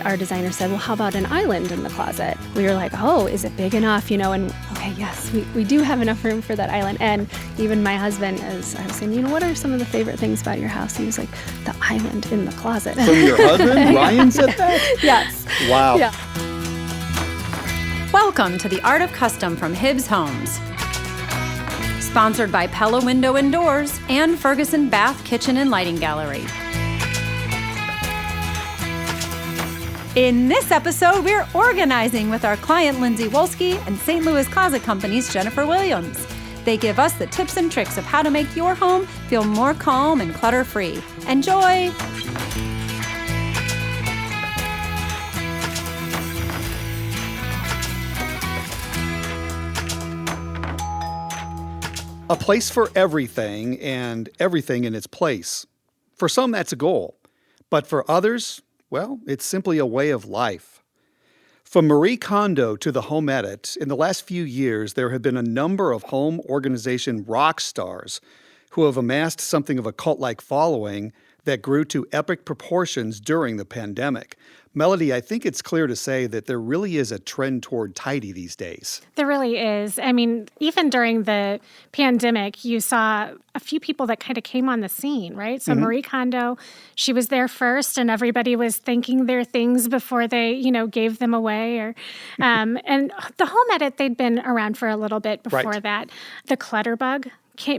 Our designer said, well, how about an island in the closet? We were like, oh, is it big enough? And okay, yes, we do have enough room for that island. And even my husband, as I was saying, what are some of the favorite things about your house? He was like, the island in the closet. From your husband? Ryan said that? Yes. Wow. Yeah. Welcome to The Art of Custom from Hibbs Homes. Sponsored by Pella Window and Doors and Ferguson Bath Kitchen and Lighting Gallery. In this episode, we're organizing with our client Lindsay Wolski and St. Louis Closet Company's Jennifer Williams. They give us the tips and tricks of how to make your home feel more calm and clutter-free. Enjoy! A place for everything and everything in its place. For some, that's a goal. But for others, well, it's simply a way of life. From Marie Kondo to the home edit, in the last few years, there have been a number of home organization rock stars who have amassed something of a cult-like following that grew to epic proportions during the pandemic. Melody, I think it's clear to say that there really is a trend toward tidy these days. There really is. I mean, even during the pandemic, you saw a few people that kind of came on the scene, right? So Marie Kondo, she was there first, and everybody was thanking their things before they, gave them away. Or, and the home edit, they'd been around for a little bit before that. The clutter bug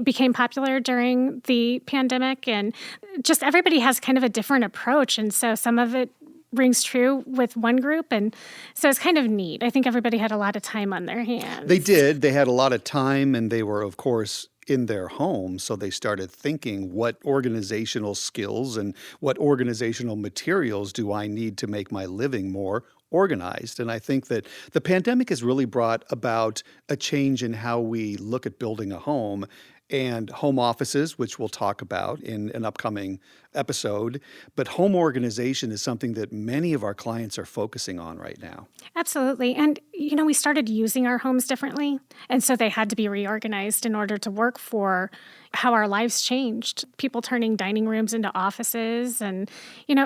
became popular during the pandemic, and just everybody has kind of a different approach. And so some of it rings true with one group, and so it's kind of neat. I think everybody had a lot of time on their hands. They did. They had a lot of time, and they were, of course, in their home, so they started thinking, what organizational skills and what organizational materials do I need to make my living more organized? And I think that the pandemic has really brought about a change in how we look at building a home and home offices, which we'll talk about in an upcoming episode. But home organization is something that many of our clients are focusing on right now. Absolutely. And, we started using our homes differently. And so they had to be reorganized in order to work for how our lives changed. People turning dining rooms into offices and,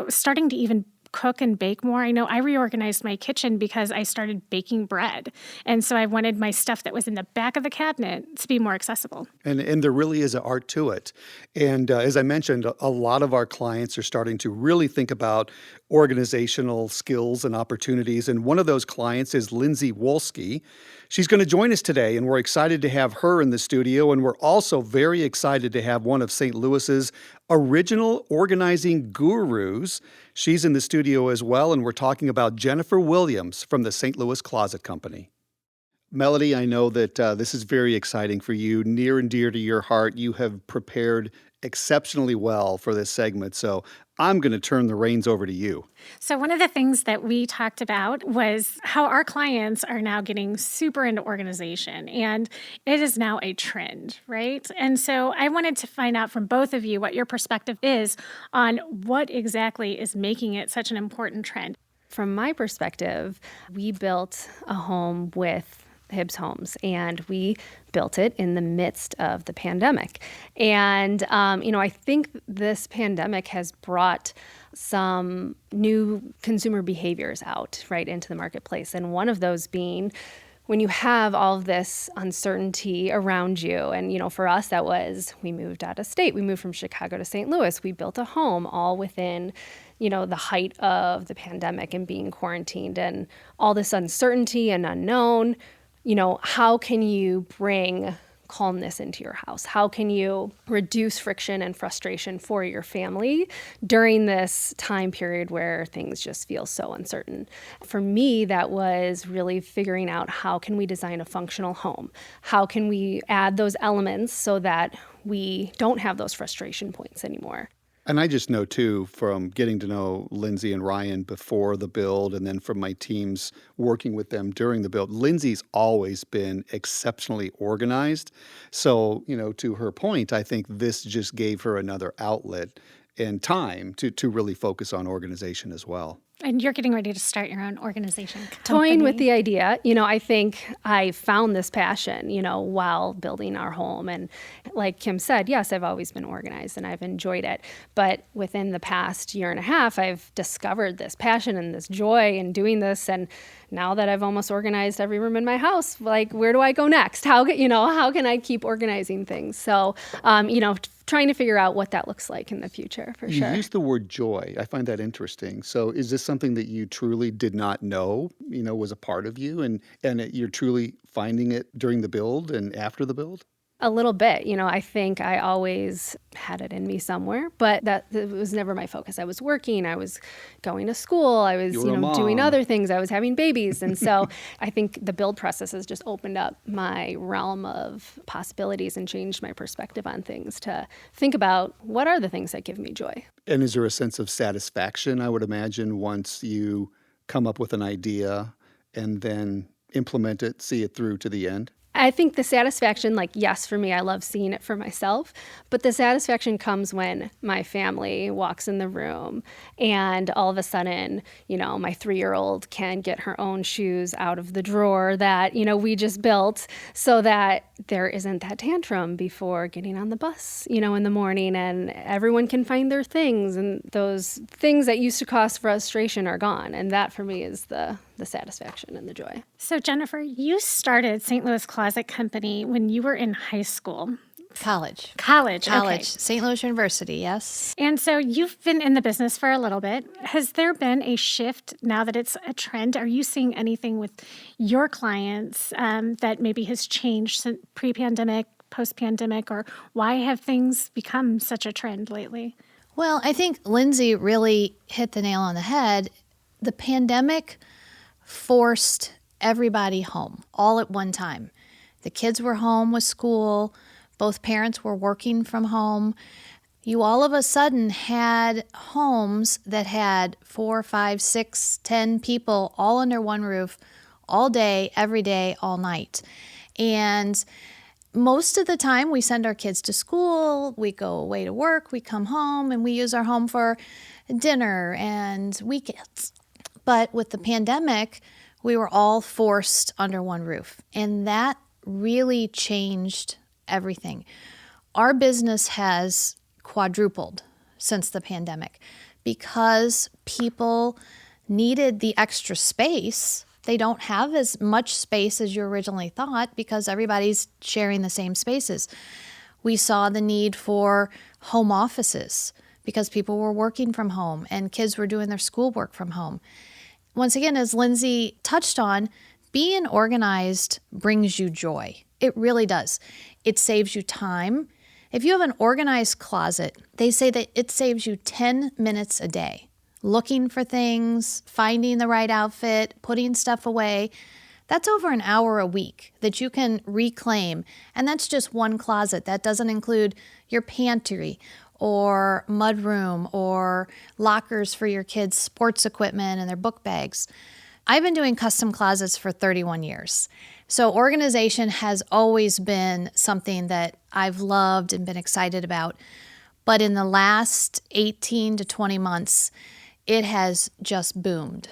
starting to even cook and bake more. I know I reorganized my kitchen because I started baking bread. And so I wanted my stuff that was in the back of the cabinet to be more accessible. And there really is an art to it. And as I mentioned, a lot of our clients are starting to really think about organizational skills and opportunities. And one of those clients is Lindsay Wolski. She's going to join us today, and we're excited to have her in the studio. And we're also very excited to have one of St. Louis's original organizing gurus. She's in the studio as well, and we're talking about Jennifer Williams from the St. Louis Closet Company. Melody, I know that this is very exciting for you, near and dear to your heart. You have prepared exceptionally well for this segment, so I'm going to turn the reins over to you. So one of the things that we talked about was how our clients are now getting super into organization, and it is now a trend, right? And so I wanted to find out from both of you what your perspective is on what exactly is making it such an important trend. From my perspective, we built a home with Hibbs Homes, and we built it in the midst of the pandemic. And, I think this pandemic has brought some new consumer behaviors out right into the marketplace. And one of those being when you have all of this uncertainty around you. And, for us, that was we moved out of state. We moved from Chicago to St. Louis. We built a home all within the height of the pandemic and being quarantined and all this uncertainty and unknown. How can you bring calmness into your house? How can you reduce friction and frustration for your family during this time period where things just feel so uncertain? For me, that was really figuring out how can we design a functional home? How can we add those elements so that we don't have those frustration points anymore? And I just know, too, from getting to know Lindsay and Ryan before the build and then from my teams working with them during the build, Lindsay's always been exceptionally organized. So, to her point, I think this just gave her another outlet and time to really focus on organization as well. And you're getting ready to start your own organization company. Toying with the idea, I think I found this passion, while building our home. And like Kim said, yes, I've always been organized and I've enjoyed it. But within the past year and a half, I've discovered this passion and this joy in doing this. And now that I've almost organized every room in my house, like, where do I go next? How can I keep organizing things? So, trying to figure out what that looks like in the future, for sure. You used the word joy. I find that interesting. So is this something that you truly did not know, was a part of you, and you're truly finding it during the build and after the build? A little bit. I think I always had it in me somewhere, but that was never my focus. I was working, I was going to school, I was, doing other things, I was having babies. And so I think the build process has just opened up my realm of possibilities and changed my perspective on things to think about what are the things that give me joy. And is there a sense of satisfaction, I would imagine, once you come up with an idea and then implement it, see it through to the end? I think the satisfaction, yes, for me, I love seeing it for myself, but the satisfaction comes when my family walks in the room and all of a sudden, my 3-year-old can get her own shoes out of the drawer that, we just built so that there isn't that tantrum before getting on the bus, in the morning, and everyone can find their things, and those things that used to cause frustration are gone. And that for me is the satisfaction and the joy. So Jennifer, you started St. Louis Closet Company when you were in high school. College. Okay. St. Louis University, yes. And so you've been in the business for a little bit. Has there been a shift now that it's a trend? Are you seeing anything with your clients that maybe has changed since pre-pandemic, post-pandemic, or why have things become such a trend lately? Well, I think Lindsay really hit the nail on the head. The pandemic forced everybody home all at one time. The kids were home with school. Both parents were working from home. You all of a sudden had homes that had 4, 5, 6, 10 people all under one roof all day, every day, all night. And most of the time we send our kids to school, we go away to work, we come home, and we use our home for dinner and weekends. But with the pandemic, we were all forced under one roof, and that really changed everything. Our business has quadrupled since the pandemic because people needed the extra space. They don't have as much space as you originally thought because everybody's sharing the same spaces. We saw the need for home offices because people were working from home and kids were doing their schoolwork from home. Once again, as Lindsay touched on, being organized brings you joy. It really does. It saves you time. If you have an organized closet, they say that it saves you 10 minutes a day. Looking for things, finding the right outfit, putting stuff away. That's over an hour a week that you can reclaim. And that's just one closet. That doesn't include your pantry or mudroom or lockers for your kids' sports equipment and their book bags. I've been doing custom closets for 31 years. So organization has always been something that I've loved and been excited about. But in the last 18 to 20 months, it has just boomed.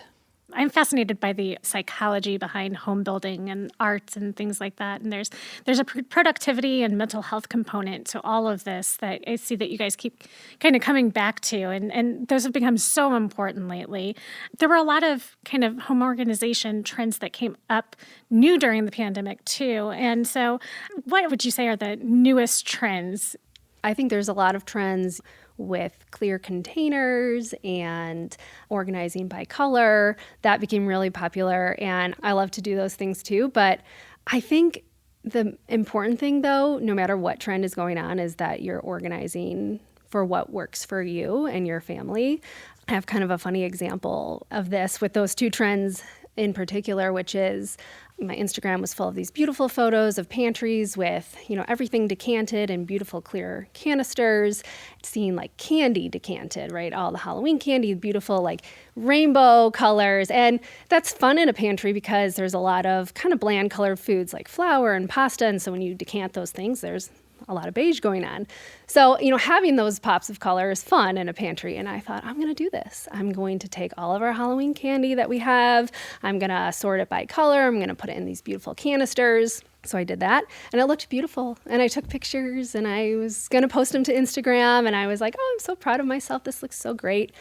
I'm fascinated by the psychology behind home building and arts and things like that. And there's a productivity and mental health component to all of this that I see that you guys keep kind of coming back to. And those have become so important lately. There were a lot of kind of home organization trends that came up new during the pandemic too. And so what would you say are the newest trends? I think there's a lot of trends with clear containers and organizing by color. That became really popular, and I love to do those things too. But I think the important thing, though, no matter what trend is going on, is that you're organizing for what works for you and your family. I have kind of a funny example of this with those two trends in particular, which is my Instagram was full of these beautiful photos of pantries with, everything decanted in beautiful clear canisters, seeing like candy decanted, right? All the Halloween candy, beautiful like rainbow colors. And that's fun in a pantry because there's a lot of kind of bland colored foods like flour and pasta. And so when you decant those things, there's a lot of beige going on. So, having those pops of color is fun in a pantry. And I thought, I'm going to do this. I'm going to take all of our Halloween candy that we have. I'm going to sort it by color. I'm going to put it in these beautiful canisters. So I did that, and it looked beautiful. And I took pictures, and I was going to post them to Instagram. And I was like, oh, I'm so proud of myself. This looks so great.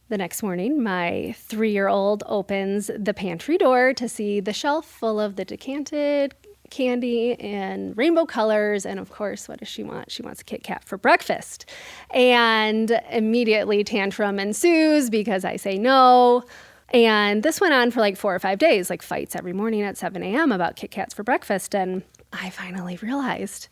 The next morning, my 3-year-old opens the pantry door to see the shelf full of the decanted candy in rainbow colors. And of course, what does she want? She wants a Kit Kat for breakfast. And immediately tantrum ensues because I say no. And this went on for like 4 or 5 days, like fights every morning at 7 a.m. about Kit Kats for breakfast. And I finally realized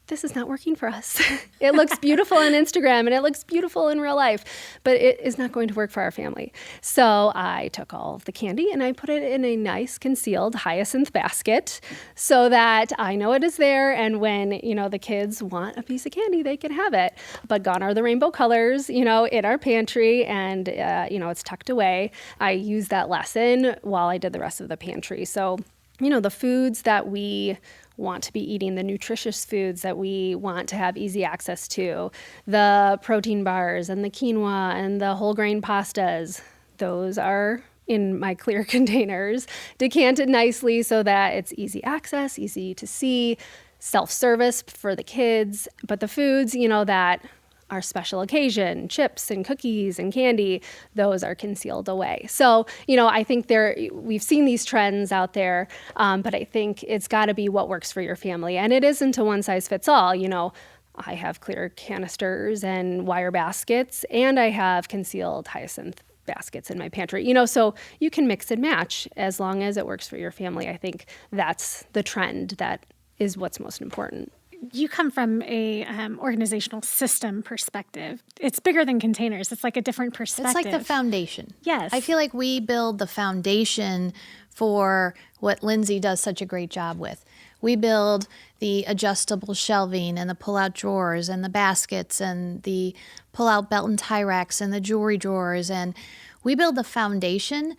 this is not working for us. It looks beautiful on Instagram and it looks beautiful in real life, but it is not going to work for our family. So I took all of the candy and I put it in a nice concealed hyacinth basket so that I know it is there. And when, the kids want a piece of candy, they can have it. But gone are the rainbow colors, in our pantry, and, it's tucked away. I used that lesson while I did the rest of the pantry. So, the foods that we want to be eating, the nutritious foods that we want to have easy access to, the protein bars and the quinoa and the whole grain pastas, those are in my clear containers, decanted nicely so that it's easy access, easy to see, self-service for the kids. But the foods, that our special occasion, chips and cookies and candy, those are concealed away. So, I think we've seen these trends out there, but I think it's got to be what works for your family. And it isn't a one size fits all. I have clear canisters and wire baskets, and I have concealed hyacinth baskets in my pantry. So you can mix and match as long as it works for your family. I think that's the trend that is what's most important. You come from a organizational system perspective. It's bigger than containers. It's like a different perspective. It's like the foundation. Yes. I feel like we build the foundation for what Lindsay does such a great job with. We build the adjustable shelving and the pull-out drawers and the baskets and the pull-out belt and tie racks and the jewelry drawers. And we build the foundation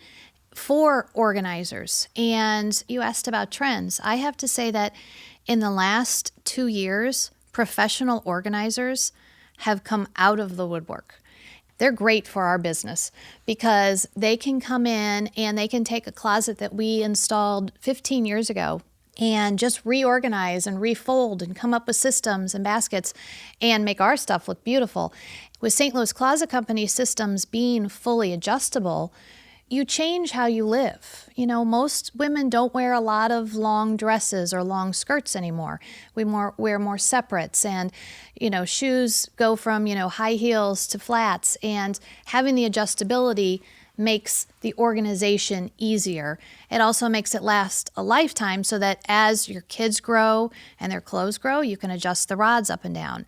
for organizers. And you asked about trends. I have to say that in the last 2 years, professional organizers have come out of the woodwork. They're great for our business because they can come in and they can take a closet that we installed 15 years ago and just reorganize and refold and come up with systems and baskets and make our stuff look beautiful. With St. Louis Closet Company systems being fully adjustable, you change how you live. Most women don't wear a lot of long dresses or long skirts anymore. We wear more separates, and, shoes go from, high heels to flats, and having the adjustability makes the organization easier. It also makes it last a lifetime so that as your kids grow and their clothes grow, you can adjust the rods up and down.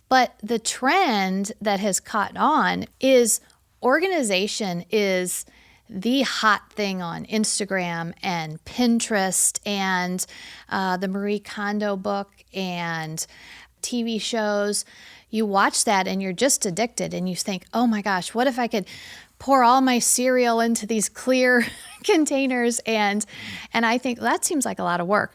But the trend that has caught on is organization is the hot thing on Instagram and Pinterest and the Marie Kondo book and TV shows. You watch that and you're just addicted and you think, oh my gosh, what if I could pour all my cereal into these clear containers? And I think that seems like a lot of work.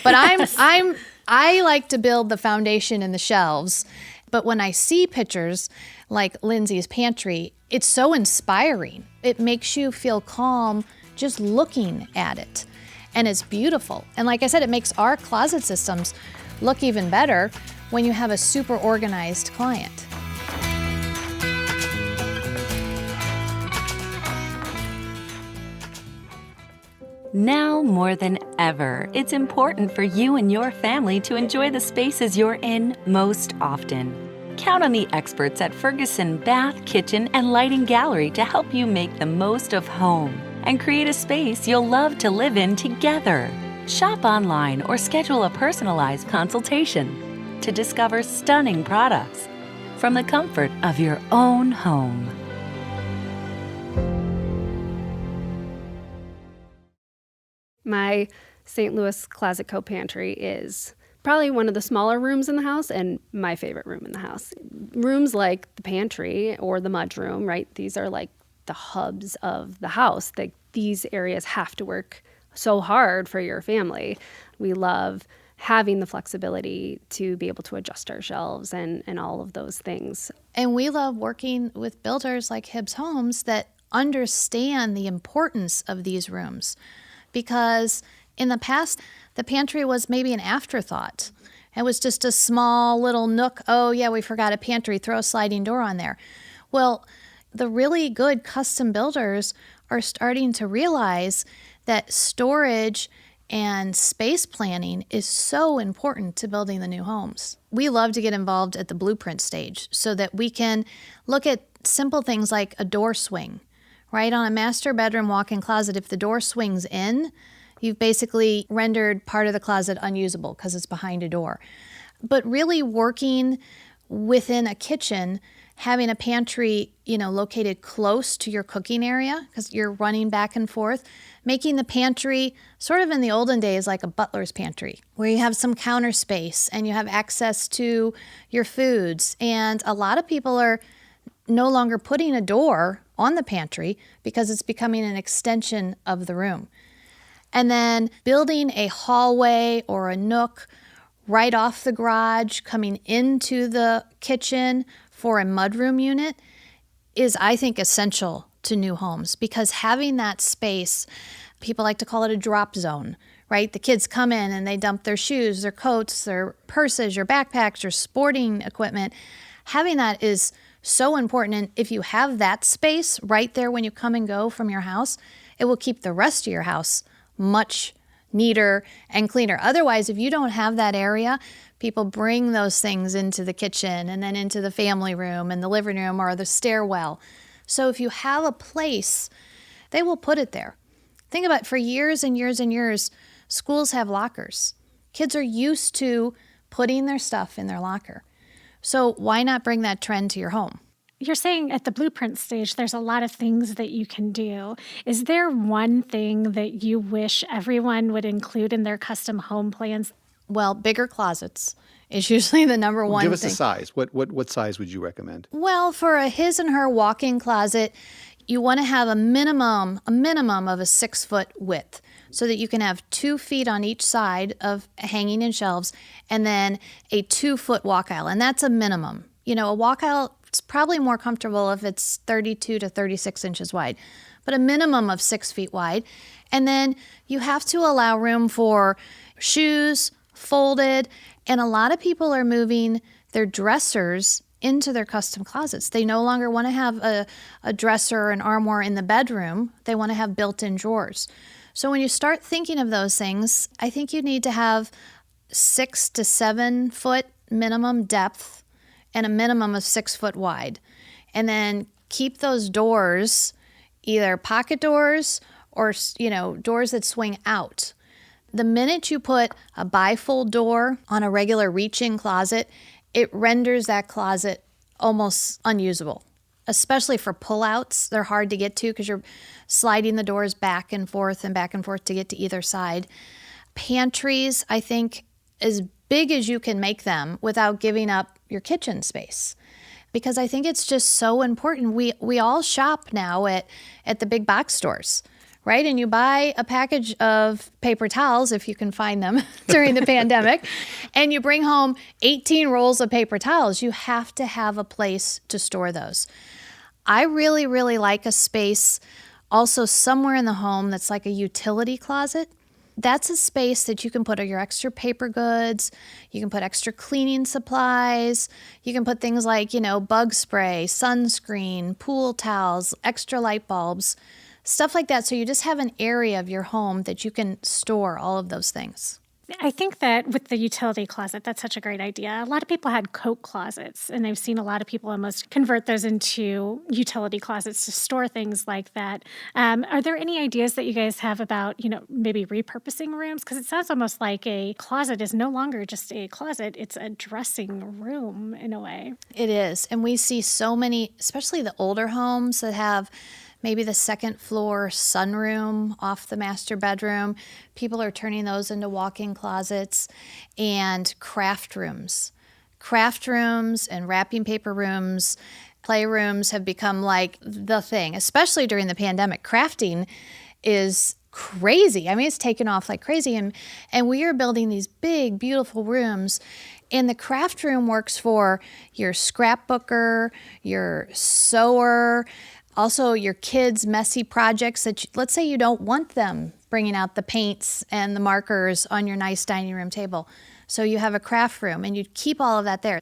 But I like to build the foundation and the shelves. But when I see pictures like Lindsay's pantry, it's so inspiring. It makes you feel calm just looking at it. And it's beautiful. And like I said, it makes our closet systems look even better when you have a super organized client. Now more than ever, it's important for you and your family to enjoy the spaces you're in most often. Count on the experts at Ferguson Bath, Kitchen, and Lighting Gallery to help you make the most of home and create a space you'll love to live in together. Shop online or schedule a personalized consultation to discover stunning products from the comfort of your own home. My St. Louis Closet Co. pantry is probably one of the smaller rooms in the house and my favorite room in the house. Rooms like the pantry or the mudroom, right? These are like the hubs of the house. These areas have to work so hard for your family. We love having the flexibility to be able to adjust our shelves and all of those things. And we love working with builders like Hibbs Homes that understand the importance of these rooms, because in the past, the pantry was maybe an afterthought. It was just a small little nook. Oh, yeah, we forgot a pantry. Throw a sliding door on there. Well, the really good custom builders are starting to realize that storage and space planning is so important to building the new homes. We love to get involved at the blueprint stage so that we can look at simple things like a door swing, right? On a master bedroom walk-in closet, if the door swings in, you've basically rendered part of the closet unusable because it's behind a door. But really working within a kitchen, having a pantry, located close to your cooking area because you're running back and forth, making the pantry sort of in the olden days like a butler's pantry, where you have some counter space and you have access to your foods. And a lot of people are no longer putting a door on the pantry because it's becoming an extension of the room. And then building a hallway or a nook right off the garage, coming into the kitchen for a mudroom unit is, I think, essential to new homes, because having that space, people like to call it a drop zone, right? The kids come in and they dump their shoes, their coats, their purses, your backpacks, your sporting equipment. Having that is so important. And if you have that space right there when you come and go from your house, it will keep the rest of your house much neater and cleaner. Otherwise, if you don't have that area, people bring those things into the kitchen and then into the family room and the living room or the stairwell. So if you have a place, they will put it there. Think about it, for years and years and years, schools have lockers. Kids are used to putting their stuff in their locker. So why not bring that trend to your home? You're saying at the blueprint stage, there's a lot of things that you can do. Is there one thing that you wish everyone would include in their custom home plans? Well, bigger closets is usually the number one thing. Give us a size. What size would you recommend? Well, for a his and her walk-in closet, you want to have a minimum of a 6-foot width, so that you can have 2 feet on each side of hanging in shelves, and then a 2-foot walk aisle. And that's a minimum. A walk aisle, it's probably more comfortable if it's 32 to 36 inches wide, but a minimum of 6 feet wide. And then you have to allow room for shoes, folded, and a lot of people are moving their dressers into their custom closets. They no longer want to have a dresser or an armoire in the bedroom. They want to have built-in drawers. So when you start thinking of those things, I think you need to have 6 to 7 foot minimum depth and a minimum of 6 foot wide. And then keep those doors either pocket doors or, doors that swing out. The minute you put a bifold door on a regular reach-in closet, it renders that closet almost unusable, especially for pullouts. They're hard to get to because you're sliding the doors back and forth to get to either side. Pantries, I think, as big as you can make them without giving up your kitchen space, because I think it's just so important. We all shop now at the big box stores, right? And you buy a package of paper towels, if you can find them during the pandemic, and you bring home 18 rolls of paper towels. You have to have a place to store those. I really, really like a space also somewhere in the home that's like a utility closet. That's a space that you can put your extra paper goods, you can put extra cleaning supplies, you can put things like, bug spray, sunscreen, pool towels, extra light bulbs, stuff like that. So you just have an area of your home that you can store all of those things. I think that with the utility closet, that's such a great idea. A lot of people had coat closets, and I've seen a lot of people almost convert those into utility closets to store things like that. Are there any ideas that you guys have about, maybe repurposing rooms? Because it sounds almost like a closet is no longer just a closet. It's a dressing room in a way. It is. And we see so many, especially the older homes that have maybe the second floor sunroom off the master bedroom. People are turning those into walk-in closets, and craft rooms. Craft rooms and wrapping paper rooms, playrooms have become like the thing, especially during the pandemic. Crafting is crazy. I mean, it's taken off like crazy. And we are building these big, beautiful rooms. And the craft room works for your scrapbooker, your sewer, also your kids' messy projects that, let's say you don't want them bringing out the paints and the markers on your nice dining room table. So you have a craft room and you keep all of that there.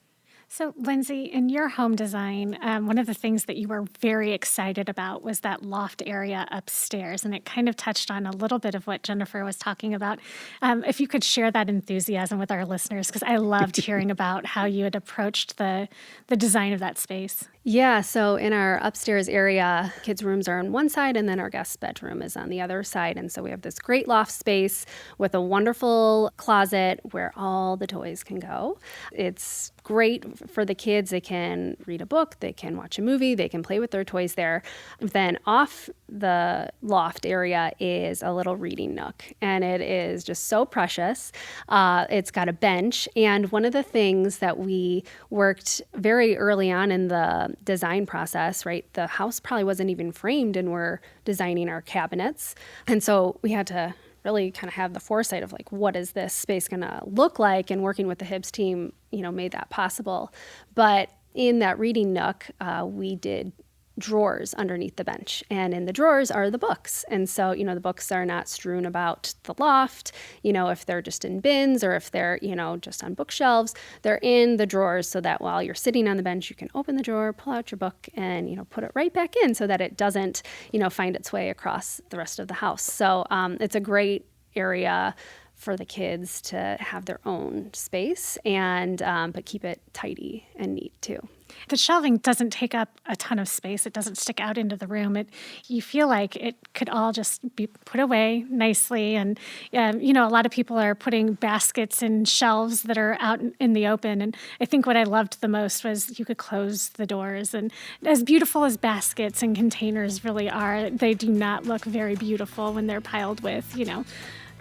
So, Lindsay, in your home design, one of the things that you were very excited about was that loft area upstairs, and it kind of touched on a little bit of what Jennifer was talking about. If you could share that enthusiasm with our listeners, because I loved hearing about how you had approached the design of that space. Yeah, so in our upstairs area, kids' rooms are on one side and then our guest bedroom is on the other side. And so we have this great loft space with a wonderful closet where all the toys can go. It's great for the kids. They can read a book, they can watch a movie, they can play with their toys there. Then off the loft area is a little reading nook, and it is just so precious. It's got a bench, and one of the things that we worked very early on in the design process, right? The house probably wasn't even framed, and we're designing our cabinets. And so we had to really kind of have the foresight of like, what is this space going to look like? And working with the Hibbs team, made that possible. But in that reading nook, we did drawers underneath the bench, and in the drawers are the books. And so, the books are not strewn about the loft, if they're just in bins or if they're, just on bookshelves, they're in the drawers so that while you're sitting on the bench, you can open the drawer, pull out your book and, put it right back in so that it doesn't, find its way across the rest of the house. So it's a great area for the kids to have their own space and but keep it tidy and neat too. The shelving doesn't take up a ton of space. It doesn't stick out into the room. You feel like it could all just be put away nicely. And, a lot of people are putting baskets and shelves that are out in the open. And I think what I loved the most was you could close the doors. And as beautiful as baskets and containers really are, they do not look very beautiful when they're piled with,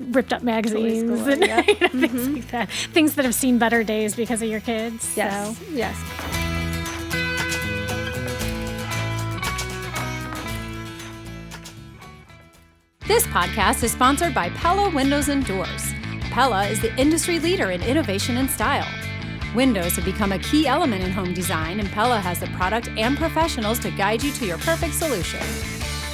ripped up magazines and things like that. Things that have seen better days because of your kids. Yes. So. Yes. This podcast is sponsored by Pella Windows and Doors. Pella is the industry leader in innovation and style. Windows have become a key element in home design, and Pella has the product and professionals to guide you to your perfect solution.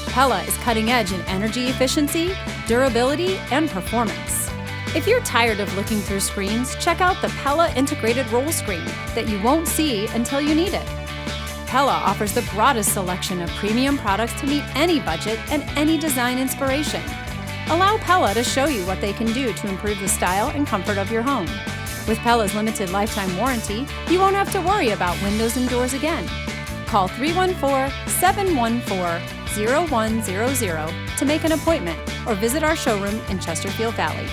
Pella is cutting edge in energy efficiency, durability, and performance. If you're tired of looking through screens, check out the Pella integrated roll screen that you won't see until you need it. Pella offers the broadest selection of premium products to meet any budget and any design inspiration. Allow Pella to show you what they can do to improve the style and comfort of your home. With Pella's limited lifetime warranty, you won't have to worry about windows and doors again. Call 314-714-0100 to make an appointment or visit our showroom in Chesterfield Valley.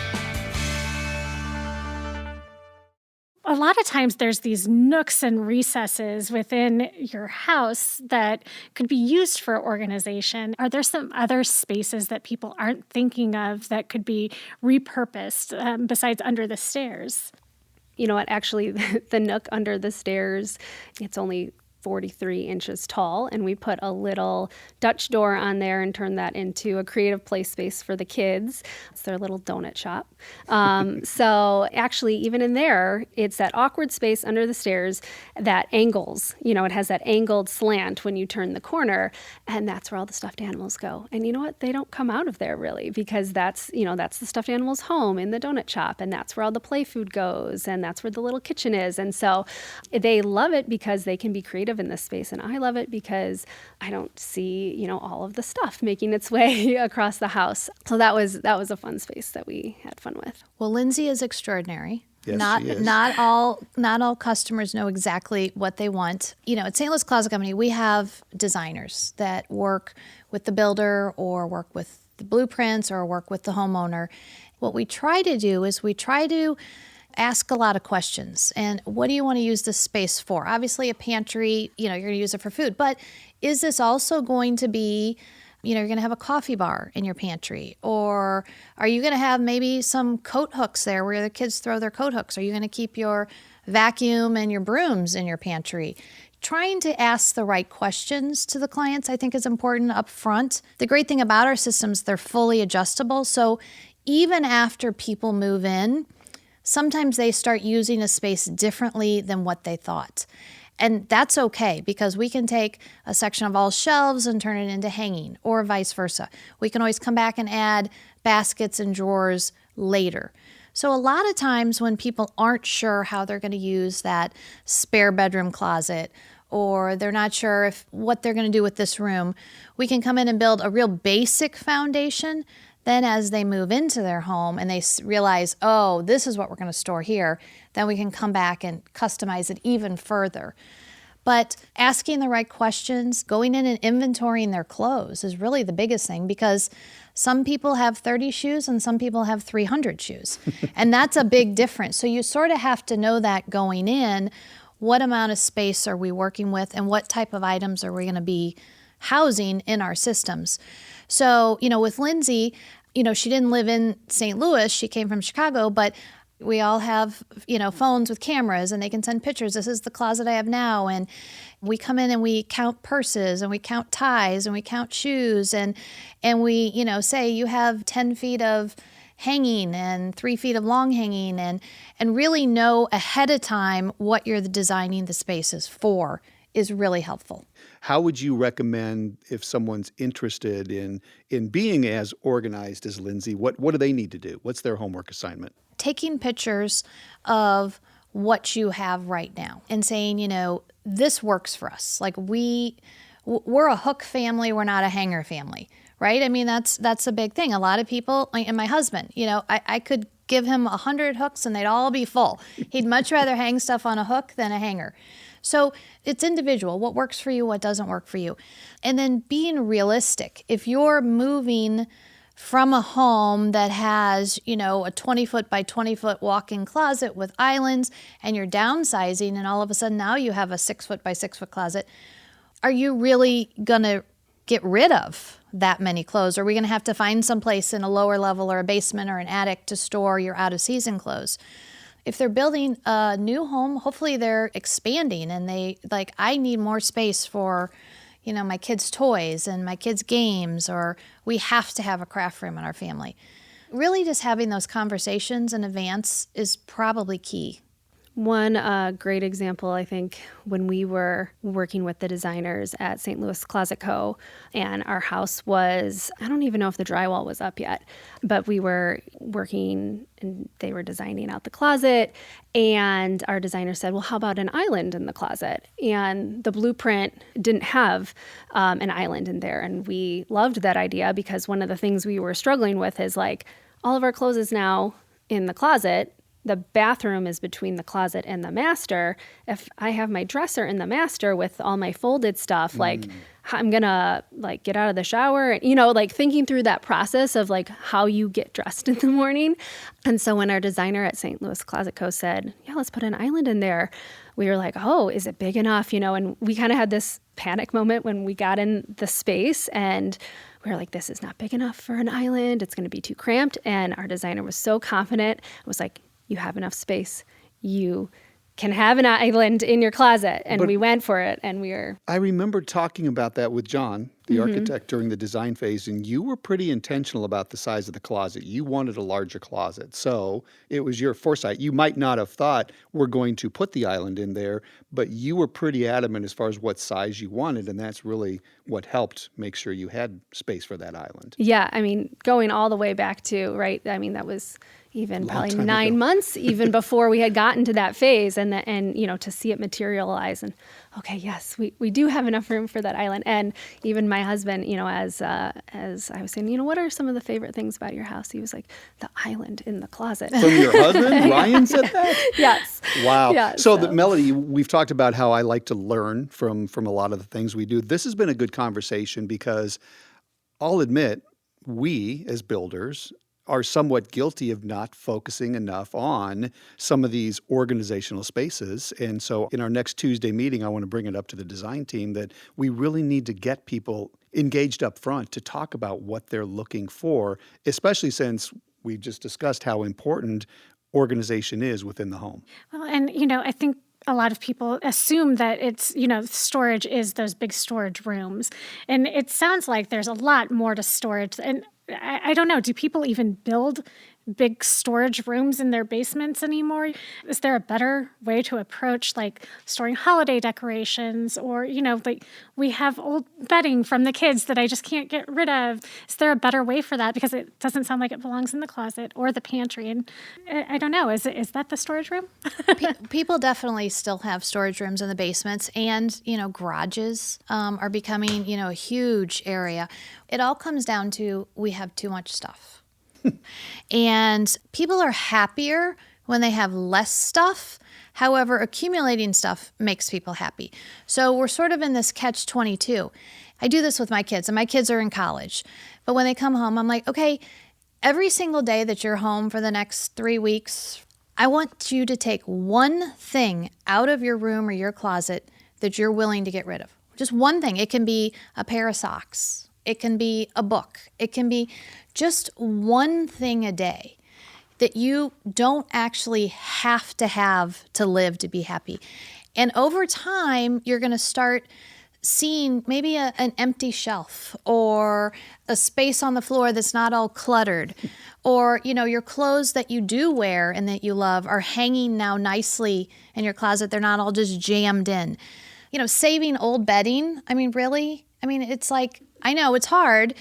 A lot of times there's these nooks and recesses within your house that could be used for organization. Are there some other spaces that people aren't thinking of that could be repurposed besides under the stairs? You know what? Actually, the nook under the stairs, it's only 43 inches tall, and we put a little Dutch door on there and turned that into a creative play space for the kids. It's their little donut shop. So actually, even in there, it's that awkward space under the stairs that angles. It has that angled slant when you turn the corner, and that's where all the stuffed animals go. And you know what? They don't come out of there really, because that's the stuffed animal's home in the donut shop, and that's where all the play food goes, and that's where the little kitchen is. And so they love it because they can be creative in this space, and I love it because I don't see all of the stuff making its way across the house. So that was a fun space that we had fun with. Well, Lindsay is extraordinary. Yes, she is. Not all customers know exactly what they want. At St. Louis Closet Company, we have designers that work with the builder or work with the blueprints or work with the homeowner. What we try to do is we try to ask a lot of questions. And what do you want to use this space for? Obviously, a pantry, you're going to use it for food. But is this also going to be, you're going to have a coffee bar in your pantry? Or are you going to have maybe some coat hooks there where the kids throw their coat hooks? Are you going to keep your vacuum and your brooms in your pantry? trying to ask the right questions to the clients, I think, is important up front. The great thing about our systems, they're fully adjustable. So even after people move in, sometimes they start using a space differently than what they thought. And that's okay, because we can take a section of all shelves and turn it into hanging, or vice versa. We can always come back and add baskets and drawers later. So a lot of times when people aren't sure how they're going to use that spare bedroom closet, or they're not sure what they're going to do with this room, we can come in and build a real basic foundation. Then as they move into their home and they realize, oh, this is what we're going to store here, then we can come back and customize it even further. But asking the right questions, going in and inventorying their clothes is really the biggest thing, because some people have 30 shoes and some people have 300 shoes. And that's a big difference. So you sort of have to know that going in. What amount of space are we working with, and what type of items are we going to be housing in our systems? So, with Lindsay, she didn't live in St. Louis. She came from Chicago, but we all have, phones with cameras, and they can send pictures. This is the closet I have now. And we come in and we count purses, and we count ties, and we count shoes. And we, say you have 10 feet of hanging and 3 feet of long hanging, and really know ahead of time what you're designing the spaces for is really helpful. How would you recommend, if someone's interested in being as organized as Lindsay, what do they need to do? What's their homework assignment? Taking pictures of what you have right now and saying, this works for us. Like we're a hook family, we're not a hanger family, right? I mean, that's a big thing. A lot of people, and my husband, I could give him 100 hooks and they'd all be full. He'd much rather hang stuff on a hook than a hanger. So it's individual, what works for you, what doesn't work for you. And then being realistic. If you're moving from a home that has, a 20-foot by 20-foot walk-in closet with islands, and you're downsizing, and all of a sudden now you have a 6-foot by 6-foot closet, are you really going to get rid of that many clothes? Are we going to have to find someplace in a lower level or a basement or an attic to store your out-of-season clothes? If they're building a new home, hopefully they're expanding and I need more space for, my kids' toys and my kids' games, or we have to have a craft room in our family. Really just having those conversations in advance is probably key. One great example, I think, when we were working with the designers at St. Louis Closet Co., and our house was, I don't even know if the drywall was up yet, but we were working and they were designing out the closet, and our designer said, well, how about an island in the closet? And the blueprint didn't have an island in there, and we loved that idea, because one of the things we were struggling with is all of our clothes is now in the closet. The bathroom is between the closet and the master. If I have my dresser in the master with all my folded stuff, I'm going to get out of the shower, and, thinking through that process of how you get dressed in the morning. And so when our designer at St. Louis Closet Co. said, yeah, let's put an island in there, we were like, oh, is it big enough? And we kind of had this panic moment when we got in the space, and we were like, this is not big enough for an island. It's going to be too cramped. And our designer was so confident. It was like, you have enough space. You can have an island in your closet. And we went for it, and I remember talking about that with John, the architect, during the design phase, and you were pretty intentional about the size of the closet. You wanted a larger closet. So it was your foresight. You might not have thought we're going to put the island in there, but you were pretty adamant as far as what size you wanted, and that's really what helped make sure you had space for that island. Yeah, going all the way back to, right, that was even probably 9 months even before we had gotten to that phase, and to see it materialize, and okay, yes, we do have enough room for that island. And even my husband, as I was saying, what are some of the favorite things about your house? He was like, the island in the closet. From your husband? Ryan said that? Yes. Wow. Yeah, so Melody, we've talked about how I like to learn from a lot of the things we do. This has been a good conversation, because I'll admit, we as builders are somewhat guilty of not focusing enough on some of these organizational spaces. And so in our next Tuesday meeting, I want to bring it up to the design team that we really need to get people engaged up front to talk about what they're looking for, especially since we've just discussed how important organization is within the home. Well, and, I think a lot of people assume that it's, storage is those big storage rooms. And it sounds like there's a lot more to storage. And I don't know, do people even build big storage rooms in their basements anymore? Is there a better way to approach like storing holiday decorations or, like we have old bedding from the kids that I just can't get rid of? Is there a better way for that? Because it doesn't sound like it belongs in the closet or the pantry. And I don't know, is that the storage room? People definitely still have storage rooms in the basements, and, garages are becoming, a huge area. It all comes down to we have too much stuff. And people are happier when they have less stuff. However, accumulating stuff makes people happy. So we're sort of in this catch-22. I do this with my kids, and my kids are in college. But when they come home, I'm like, okay, every single day that you're home for the next 3 weeks, I want you to take one thing out of your room or your closet that you're willing to get rid of. Just one thing. It can be a pair of socks. It can be a book. It can be just one thing a day that you don't actually have to live to be happy. And over time, you're going to start seeing maybe an empty shelf or a space on the floor that's not all cluttered, or, your clothes that you do wear and that you love are hanging now nicely in your closet. They're not all just jammed in. Saving old bedding. I mean, really? It's like, I know it's hard.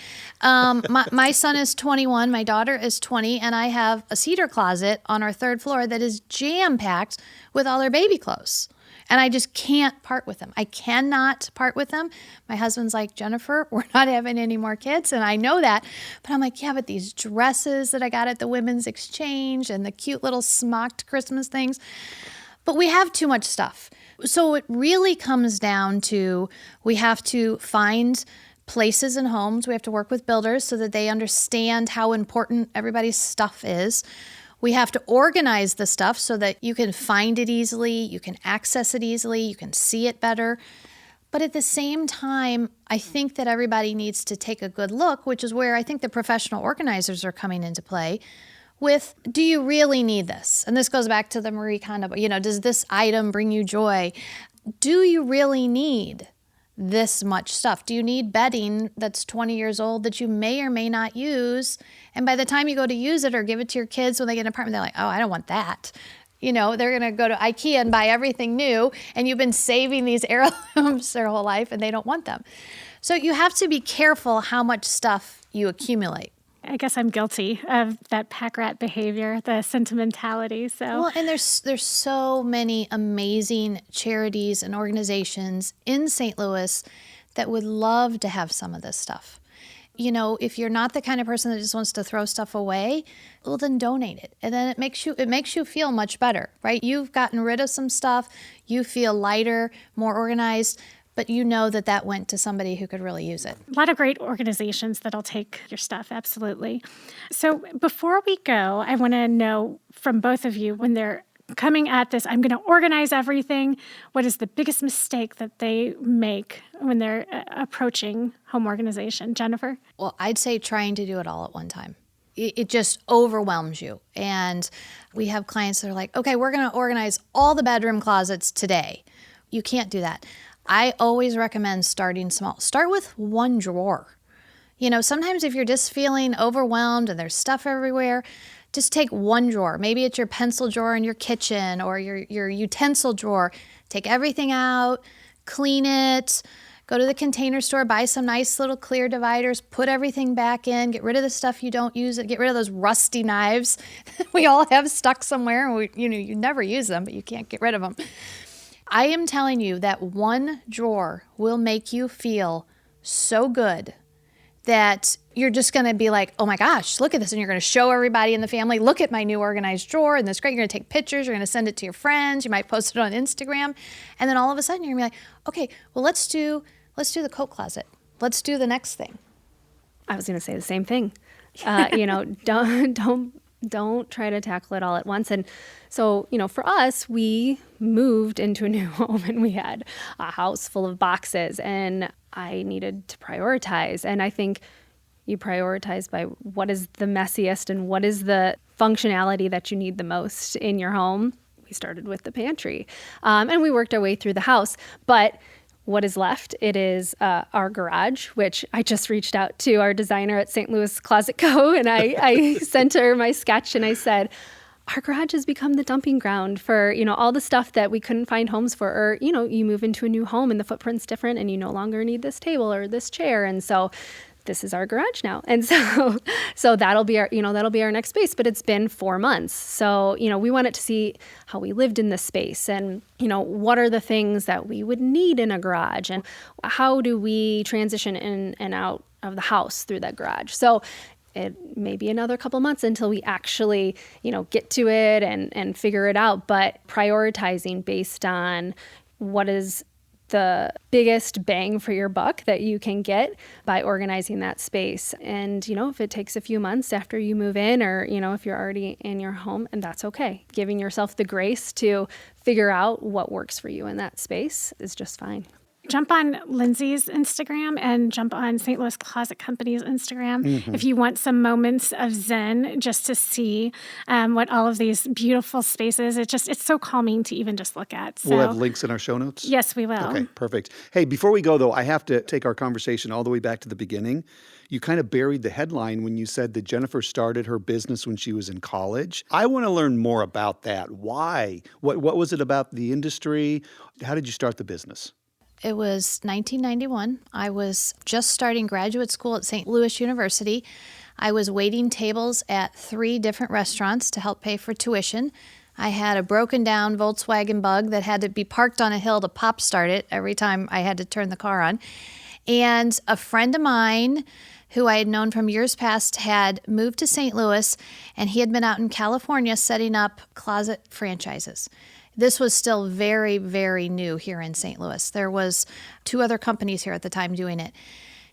My son is 21, my daughter is 20, and I have a cedar closet on our 3rd floor that is jam-packed with all their baby clothes. And I just can't part with them. I cannot part with them. My husband's like, Jennifer, we're not having any more kids. And I know that. But I'm like, yeah, but these dresses that I got at the Women's Exchange and the cute little smocked Christmas things. But we have too much stuff. So it really comes down to we have to find places and homes. We have to work with builders so that they understand how important everybody's stuff is. We have to organize the stuff so that you can find it easily, you can access it easily, you can see it better. But at the same time, I think that everybody needs to take a good look, which is where I think the professional organizers are coming into play with, do you really need this? And this goes back to the Marie Kondo, does this item bring you joy? Do you really need this much stuff? Do you need bedding that's 20 years old that you may or may not use? And by the time you go to use it or give it to your kids when they get an apartment, they're like, oh, I don't want that. They're going to go to IKEA and buy everything new, and you've been saving these heirlooms their whole life, and they don't want them. So you have to be careful how much stuff you accumulate. I guess I'm guilty of that pack rat behavior, the sentimentality. Well, and there's so many amazing charities and organizations in St. Louis that would love to have some of this stuff. If you're not the kind of person that just wants to throw stuff away, well, then donate it. And then it makes you feel much better, right? You've gotten rid of some stuff. You feel lighter, more organized. But you know that went to somebody who could really use it. A lot of great organizations that'll take your stuff, absolutely. So before we go, I want to know from both of you, when they're coming at this, I'm going to organize everything, what is the biggest mistake that they make when they're approaching home organization? Jennifer? Well, I'd say trying to do it all at one time. It just overwhelms you. And we have clients that are like, okay, we're going to organize all the bedroom closets today. You can't do that. I always recommend starting small. Start with one drawer. Sometimes if you're just feeling overwhelmed and there's stuff everywhere, just take one drawer. Maybe it's your pencil drawer in your kitchen or your utensil drawer. Take everything out, clean it, go to the Container Store, buy some nice little clear dividers, put everything back in, get rid of the stuff you don't use, get rid of those rusty knives we all have stuck somewhere. And you never use them, but you can't get rid of them. I am telling you that one drawer will make you feel so good that you're just going to be like, oh my gosh, look at this. And you're going to show everybody in the family, look at my new organized drawer. And this great. You're going to take pictures. You're going to send it to your friends. You might post it on Instagram. And then all of a sudden you're going to be like, okay, well, let's do the coat closet. Let's do the next thing. I was going to say the same thing. Don't try to tackle it all at once. And so, for us, we moved into a new home and we had a house full of boxes and I needed to prioritize. And I think you prioritize by what is the messiest and what is the functionality that you need the most in your home. we started with the pantry. And we worked our way through the house. But what is left? It is our garage, which I just reached out to our designer at St. Louis Closet Co. And I sent her my sketch and I said, our garage has become the dumping ground for, all the stuff that we couldn't find homes for. Or, you move into a new home and the footprint's different and you no longer need this table or this chair. And so this is our garage now. And so that'll be our next space. But it's been 4 months. So, we wanted to see how we lived in this space and, what are the things that we would need in a garage and how do we transition in and out of the house through that garage. So it may be another couple months until we actually, get to it and figure it out. But prioritizing based on what is the biggest bang for your buck that you can get by organizing that space. And, if it takes a few months after you move in or, if you're already in your home, and that's okay. Giving yourself the grace to figure out what works for you in that space is just fine. Jump on Lindsay's Instagram and jump on St. Louis Closet Company's Instagram if you want some moments of zen just to see what all of these beautiful spaces. It's so calming to even just look at. So, we'll have links in our show notes? Yes, we will. Okay, perfect. Hey, before we go, though, I have to take our conversation all the way back to the beginning. You kind of buried the headline when you said that Jennifer started her business when she was in college. I want to learn more about that. Why? What was it about the industry? How did you start the business? It was 1991. I was just starting graduate school at St. Louis University. I was waiting tables at 3 different restaurants to help pay for tuition. I had a broken down Volkswagen Bug that had to be parked on a hill to pop start it every time I had to turn the car on. And a friend of mine who I had known from years past had moved to St. Louis, and he had been out in California setting up closet franchises. This was still very, very new here in St. Louis. There was 2 other companies here at the time doing it.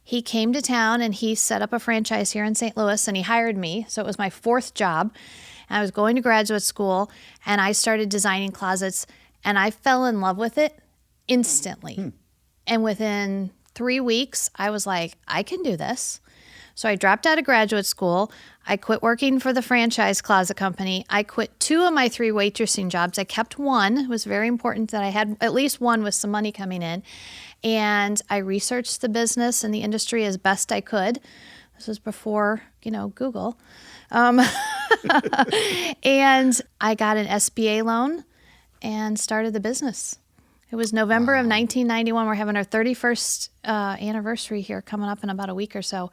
He came to town and he set up a franchise here in St. Louis and he hired me. So it was my 4th job. And I was going to graduate school and I started designing closets and I fell in love with it instantly. And within 3 weeks, I was like, I can do this. So I dropped out of graduate school. I quit working for the franchise closet company. I quit 2 of my 3 waitressing jobs. I kept 1. It was very important that I had at least 1 with some money coming in. And I researched the business and the industry as best I could. This was before, Google. And I got an SBA loan and started the business. It was November of 1991. We're having our 31st anniversary here coming up in about a week or so.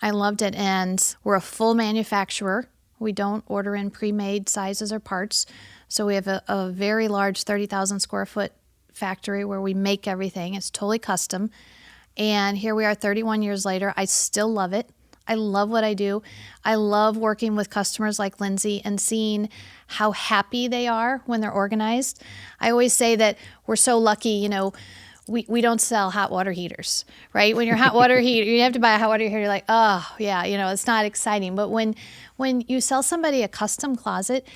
I loved it, and we're a full manufacturer. We don't order in pre-made sizes or parts. So we have a very large 30,000 square foot factory where we make everything. It's totally custom. And here we are 31 years later. I still love it. I love what I do. I love working with customers like Lindsay and seeing how happy they are when they're organized. I always say that we're so lucky, we don't sell hot water heaters, right? When you're hot water heater, you have to buy a hot water heater, you're like, oh, yeah, it's not exciting. But when you sell somebody a custom closet,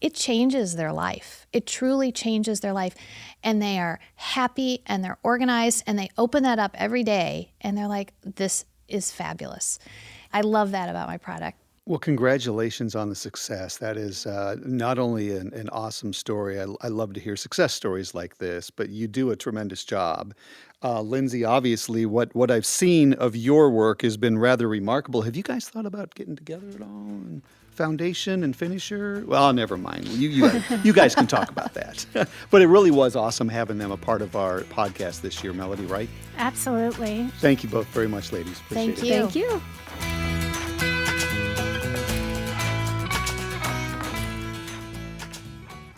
it changes their life. It truly changes their life. And they are happy and they're organized and they open that up every day and they're like, this is fabulous. I love that about my product. Well, congratulations on the success. That is not only an awesome story. I love to hear success stories like this, but you do a tremendous job. Lindsay, obviously, what I've seen of your work has been rather remarkable. Have you guys thought about getting together at all? And foundation and finisher? Well, never mind. You guys can talk about that. But it really was awesome having them a part of our podcast this year, Melody, right? Absolutely. Thank you both very much, ladies. Appreciate it. Thank you.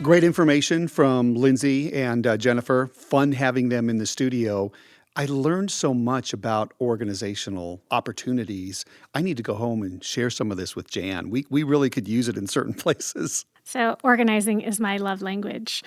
Great information from Lindsay and Jennifer. Fun having them in the studio. I learned so much about organizational opportunities. I need to go home and share some of this with Jan. We really could use it in certain places. So organizing is my love language.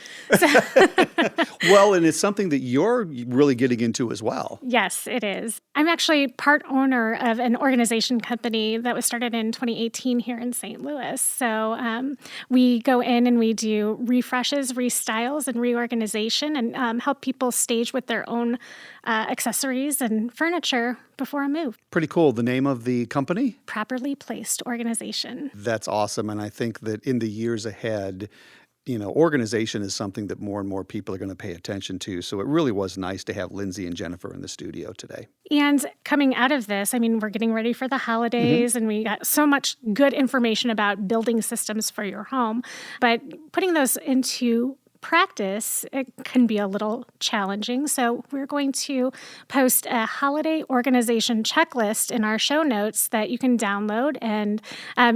Well, and it's something that you're really getting into as well. Yes, it is. I'm actually part owner of an organization company that was started in 2018 here in St. Louis. So we go in and we do refreshes, restyles, and reorganization and help people stage with their own accessories and furniture before a move. Pretty cool. The name of the company? Properly Placed Organization. That's awesome. And I think that in the years ahead, organization is something that more and more people are going to pay attention to. So it really was nice to have Lindsay and Jennifer in the studio today. And coming out of this, I mean, we're getting ready for the holidays, and we got so much good information about building systems for your home. But putting those into practice, it can be a little challenging. So we're going to post a holiday organization checklist in our show notes that you can download and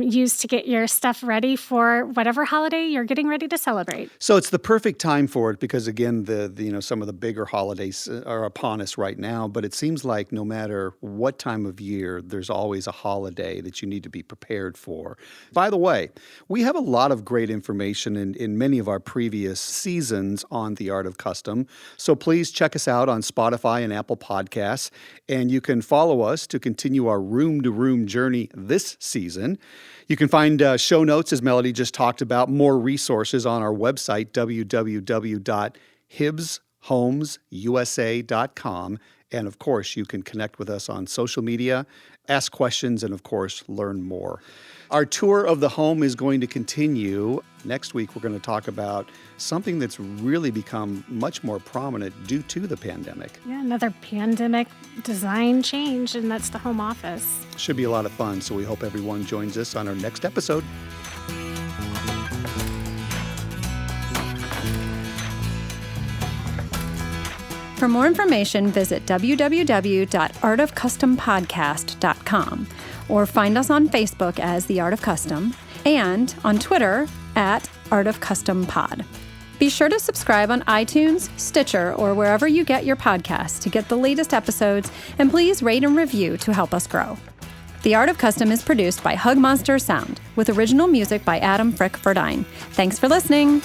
use to get your stuff ready for whatever holiday you're getting ready to celebrate. So it's the perfect time for it because, again, the some of the bigger holidays are upon us right now. But it seems like no matter what time of year, there's always a holiday that you need to be prepared for. By the way, we have a lot of great information in many of our previous seasons on The Art of Custom. So please check us out on Spotify and Apple Podcasts. And you can follow us to continue our room-to-room journey this season. You can find show notes, as Melody just talked about, more resources on our website, www.hibbshomesusa.com. And of course, you can connect with us on social media, ask questions, and of course, learn more. Our tour of the home is going to continue. Next week, we're going to talk about something that's really become much more prominent due to the pandemic. Yeah, another pandemic design change, and that's the home office. Should be a lot of fun, so we hope everyone joins us on our next episode. For more information, visit www.artofcustompodcast.com or find us on Facebook as The Art of Custom and on Twitter at Art of Custom Pod. Be sure to subscribe on iTunes, Stitcher, or wherever you get your podcasts to get the latest episodes, and please rate and review to help us grow. The Art of Custom is produced by Hug Monster Sound with original music by Adam Frick Verdine. Thanks for listening.